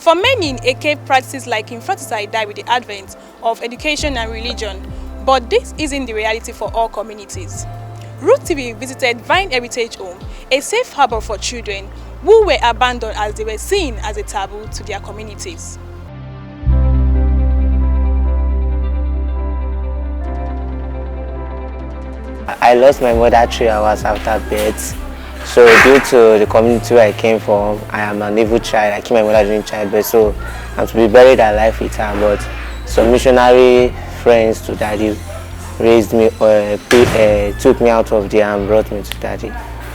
For many, archaic practices like infanticide died with the advent of education and religion, but this isn't the reality for all communities. Root TV visited Vine Heritage Home, a safe harbor for children who were abandoned as they were seen as a taboo to their communities. I lost my mother 3 hours after birth. So due to the community where I came from, I am an evil child. I killed my mother during childbirth, so I'm to be buried alive with her. But some missionary friends to daddy raised me, took me out of there and brought me to daddy.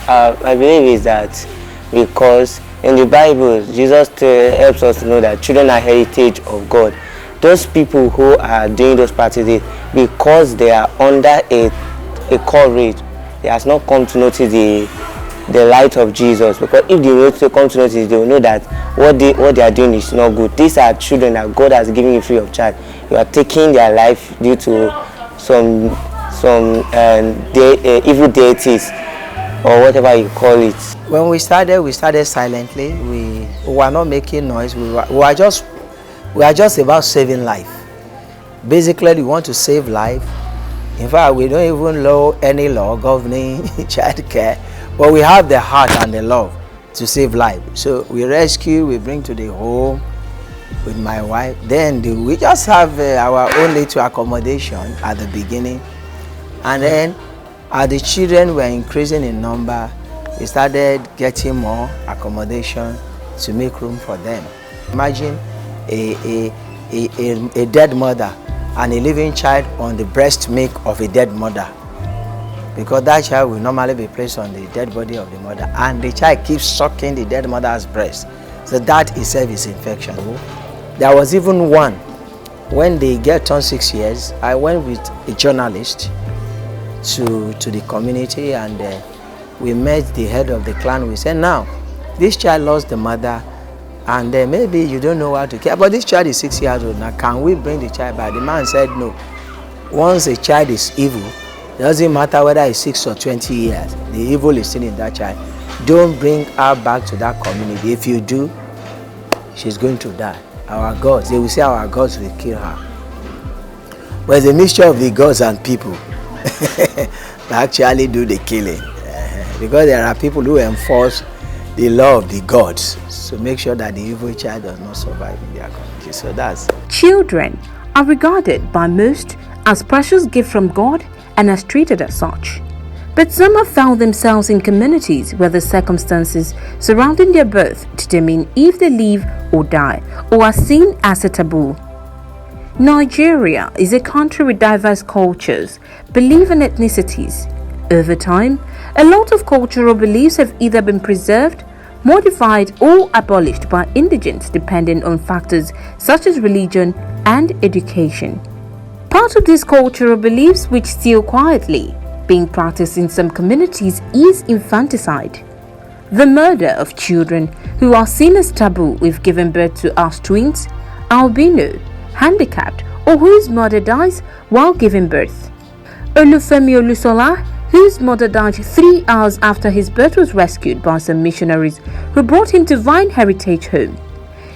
My belief is that because in the Bible, Jesus helps us to know that children are heritage of God. Those people who are doing those practices, because they are under a coverage, they has not come to notice the light of Jesus. Because if they come to notice, they will know that what they are doing is not good. These are children that God has given you free of charge. You are taking their life due to some evil deities or whatever you call it. When we started silently. We were not making noise. We are just about saving life. Basically, we want to save life. In fact, we don't even know any law governing child care, but we have the heart and the love to save life. So we rescue, we bring to the home with my wife. Then we just have our own little accommodation at the beginning. And then as the children were increasing in number, we started getting more accommodation to make room for them. Imagine a dead mother and a living child on the breast milk of a dead mother, because that child will normally be placed on the dead body of the mother, and the child keeps sucking the dead mother's breast. So that itself is infection. There was even one, when the girl turned 6 years, I went with a journalist to the community, and we met the head of the clan. We said, now this child lost the mother, and maybe you don't know how to care, but this child is 6 years old now. Can we bring the child back? The man said no. Once a child is evil, it doesn't matter whether it's 6 or 20 years, the evil is still in that child. Don't bring her back to that community. If you do, she's going to die. Our gods, they will say our gods will kill her. But it's a mixture of the gods and people that actually do the killing. Because there are people who enforce the law of the gods, so make sure that the evil child does not survive in their community. So that's. Children are regarded by most as precious gift from God and as treated as such. But some have found themselves in communities where the circumstances surrounding their birth determine if they live or die, or are seen as a taboo. Nigeria is a country with diverse cultures, beliefs and ethnicities. Over time, a lot of cultural beliefs have either been preserved, modified or abolished by indigents depending on factors such as religion and education. Part of these cultural beliefs, which still quietly being practiced in some communities, is infanticide, the murder of children who are seen as taboo if given birth to as twins, albino, handicapped, or whose mother dies while giving birth. Olufemi Olusola, whose mother died 3 hours after his birth, was rescued by some missionaries who brought him to Vine Heritage Home.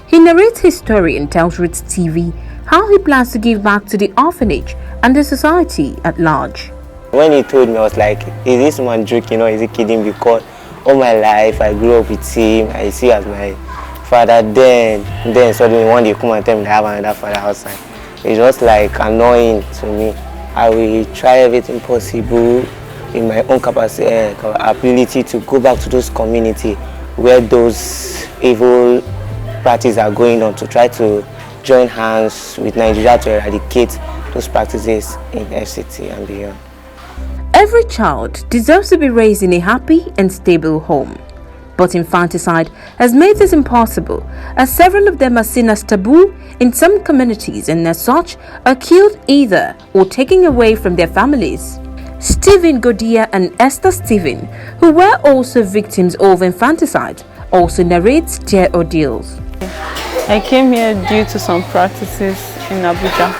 He narrates his story and tells Roots TV how he plans to give back to the orphanage and the society at large. When he told me, I was like, is this man joking or is he kidding? Because all my life I grew up with him, I see as my father. Then suddenly one day come and tell me I have another father outside. It's just like annoying to me. I will try everything possible in my own capacity, ability to go back to those communities where those evil practices are going on, to try to join hands with Nigeria to eradicate those practices in FCT and beyond. Every child deserves to be raised in a happy and stable home. But infanticide has made this impossible, as several of them are seen as taboo in some communities and as such are killed either or taken away from their families. Stephen Godia and Esther Stephen, who were also victims of infanticide, also narrates their ordeals. I came here due to some practices in Abuja.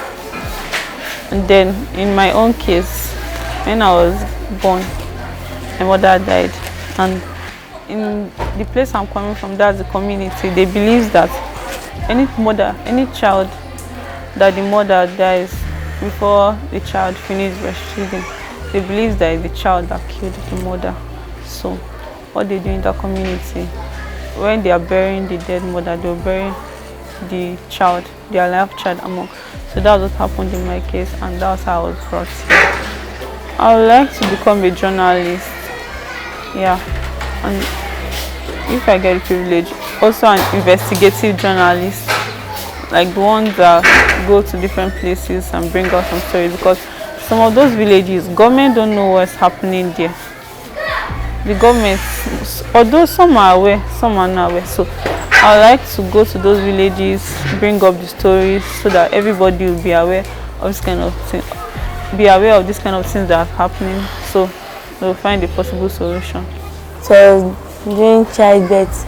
And then in my own case, when I was born, my mother died. And in the place I'm coming from, that's the community, they believe that any child that the mother dies before the child finishes breastfeeding, they believe that it's the child that killed the mother. So what they do in the community, when they are burying the dead mother, they'll bury the child, their live child among. So that was what happened in my case, and that's how I was brought here. I would like to become a journalist, yeah, and if I get the privilege, also an investigative journalist, like the ones that go to different places and bring out some stories, because some of those villages, government don't know what's happening there. The government, although some are aware, some are not aware. So I would like to go to those villages, bring up the stories so that everybody will be aware of this kind of thing, things that are happening, so they'll find a possible solution. So during childbirth,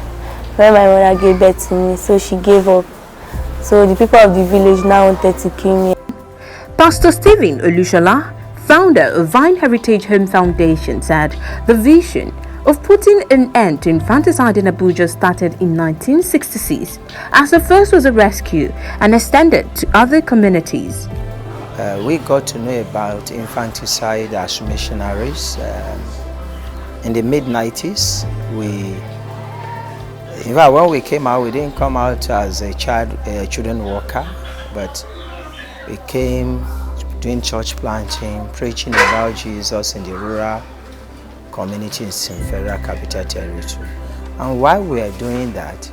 when my mother gave birth to me, so she gave up. So the people of the village now wanted to kill me. Pastor Stephen Olushola, founder of Vine Heritage Home Foundation, said the vision of putting an end to infanticide in Abuja started in 1966, as the first was a rescue and extended to other communities. We got to know about infanticide as missionaries in the mid-90s. In fact, when we came out, we didn't come out as a children worker, but we came doing church planting, preaching about Jesus in the rural communities in Federal Capital Territory. And while we were doing that,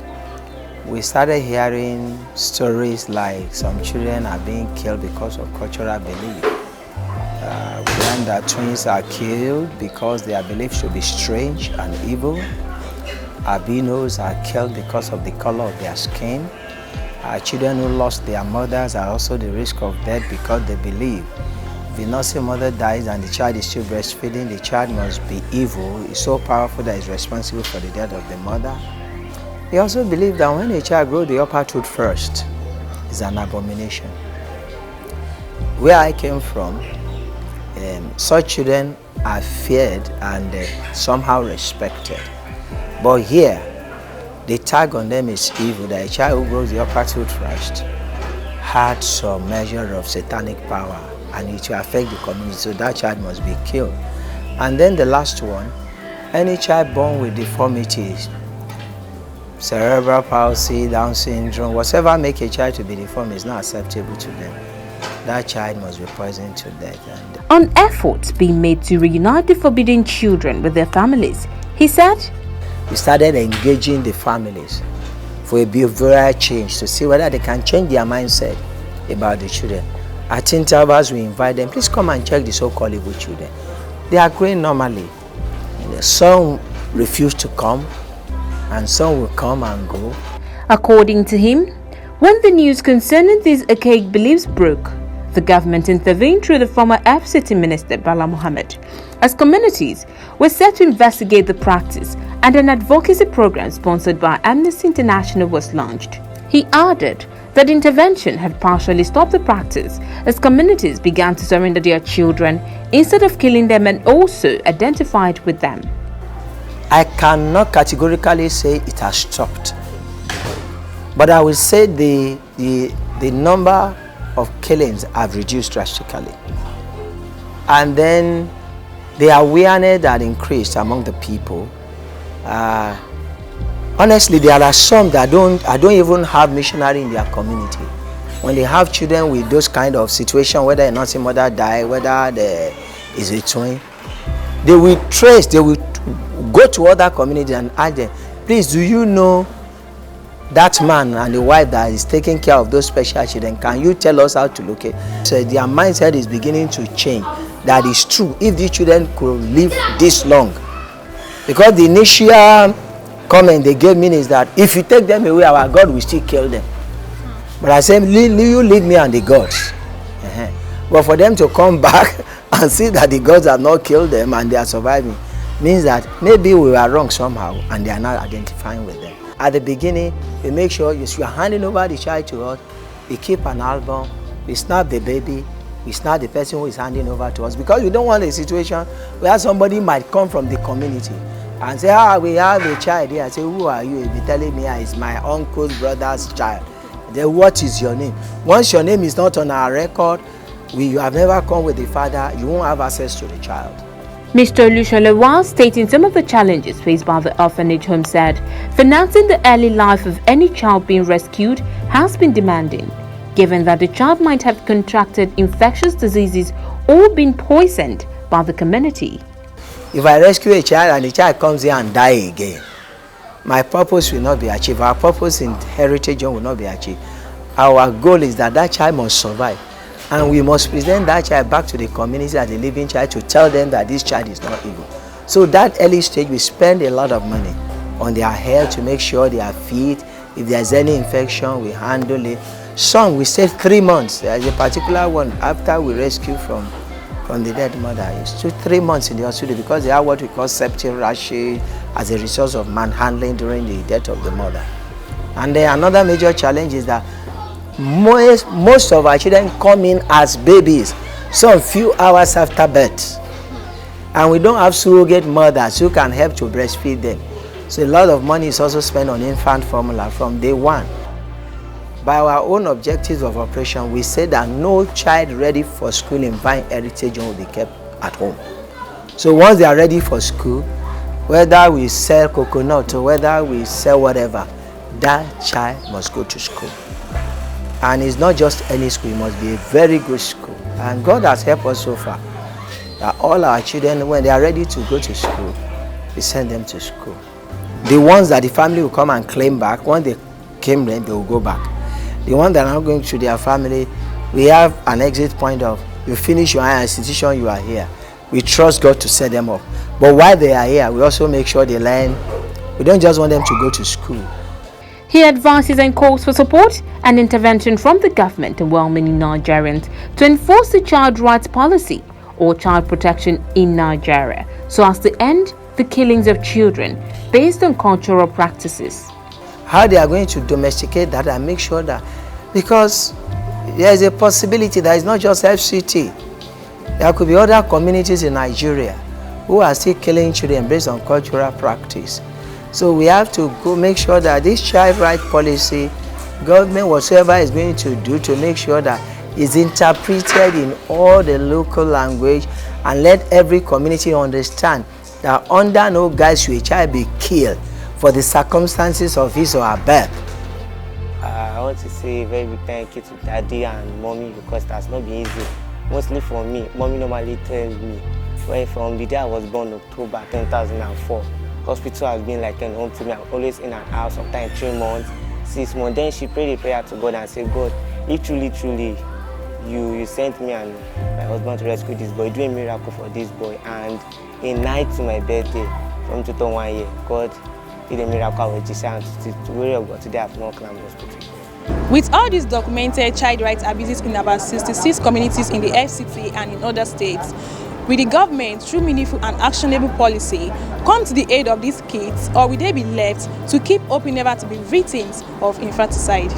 we started hearing stories like some children are being killed because of cultural belief. We learned that twins are killed because they are believed to be strange and evil. Albinos are killed because of the color of their skin. Children who lost their mothers are also the risk of death because they believe if the nursing mother dies and the child is still breastfeeding, the child must be evil. It's so powerful that it's responsible for the death of the mother. They also believe that when a child grows the upper tooth first, it's an abomination. Where I came from, such children are feared and somehow respected. But here, the tag on them is evil, that a child who grows the upper tooth first had some measure of satanic power and it will affect the community, so that child must be killed. And then the last one, any child born with deformities, cerebral palsy, Down syndrome, whatever make a child to be deformed is not acceptable to them. That child must be poisoned to death. On efforts being made to reunite the forbidden children with their families, he said, we started engaging the families for a behavioral change to see whether they can change their mindset about the children. At intervals, we invite them, please come and check the so-called evil children. They are growing normally. Some refuse to come, and some will come and go. According to him, when the news concerning these archaic beliefs broke, the government intervened through the former FCT Minister Bala Mohammed, as communities were set to investigate the practice, and an advocacy program sponsored by Amnesty International was launched. He added that intervention had partially stopped the practice as communities began to surrender their children instead of killing them and also identified with them. I cannot categorically say it has stopped, but I will say the number of killings have reduced drastically, and then the awareness that increased among the people. Honestly, there are some that don't even have missionary in their community. When they have children with those kind of situation, whether a nursing mother die, whether there is a twin, they will go to other communities and ask them, please, do you know that man and the wife that is taking care of those special children? Can you tell us how to locate? So their mindset is beginning to change. That is true. If these children could live this long, because the initial comment they gave me is that if you take them away, our God will still kill them. But I said, you leave me and the gods. But for them to come back and see that the gods have not killed them and they are surviving, means that maybe we were wrong somehow and they are not identifying with them. At the beginning, we make sure you are handing over the child to us, we keep an album, we snap the baby, we snap the person who is handing over to us, because we don't want a situation where somebody might come from the community and say, we have a child here. I say, who are you? You'll be telling me it's my uncle's brother's child. Then what is your name? Once your name is not on our record, you have never come with the father, you won't have access to the child. Mr. Olushole, while stating some of the challenges faced by the orphanage home, said financing the early life of any child being rescued has been demanding, given that the child might have contracted infectious diseases or been poisoned by the community. If I rescue a child and the child comes here and die again, my purpose will not be achieved. Our purpose in Heritage Home will not be achieved. Our goal is that that child must survive. And we must present that child back to the community as a living child to tell them that this child is not evil. So that early stage, we spend a lot of money on their health to make sure they are fit. If there's any infection, we handle it. Some, we stay 3 months. There's a particular one after we rescue from the dead mother. It's 3 months in the hospital because they have what we call septic rashes as a result of manhandling during the death of the mother. And then another major challenge is that most of our children come in as babies, some few hours after birth. And we don't have surrogate mothers who can help to breastfeed them. So a lot of money is also spent on infant formula from day one. By our own objectives of operation, we say that no child ready for school in Vine Heritage Home will be kept at home. So once they are ready for school, whether we sell coconut or whether we sell whatever, that child must go to school. And it's not just any school, it must be a very good school. And God has helped us so far. That all our children, when they are ready to go to school, we send them to school. The ones that the family will come and claim back, when they came then, they will go back. The ones that are not going to their family, we have an exit point of, you finish your higher institution, you are here. We trust God to set them up. But while they are here, we also make sure they learn. We don't just want them to go to school. He advises and calls for support and intervention from the government and well-meaning Nigerians to enforce the child rights policy or child protection in Nigeria so as to end the killings of children based on cultural practices. How they are going to domesticate that and make sure that, because there is a possibility that it's not just FCT. There could be other communities in Nigeria who are still killing children based on cultural practice. So we have to go make sure that this child right policy, government, whatever is going to do to make sure that it's interpreted in all the local language and let every community understand that under no guise should a child be killed for the circumstances of his or her birth. I want to say a very big thank you to Daddy and Mommy because that's not been easy. Mostly for me, Mommy normally tells me, well, from the day I was born, October 2004, hospital has been like an home to me. I'm always in and out, sometimes 3 months, 6 months. Then she prayed a prayer to God and said, God, if truly you sent me and my husband to rescue this boy, do a miracle for this boy. And a night to my birthday, from 2001 year, God did a miracle with Jesus, and to the glory of God, today I have not climbed hospital. With all these documented child rights abuses in about 66 communities in the FCT and in other states, will the government, through meaningful and actionable policy, come to the aid of these kids, or will they be left to keep hoping never to be victims of infanticide?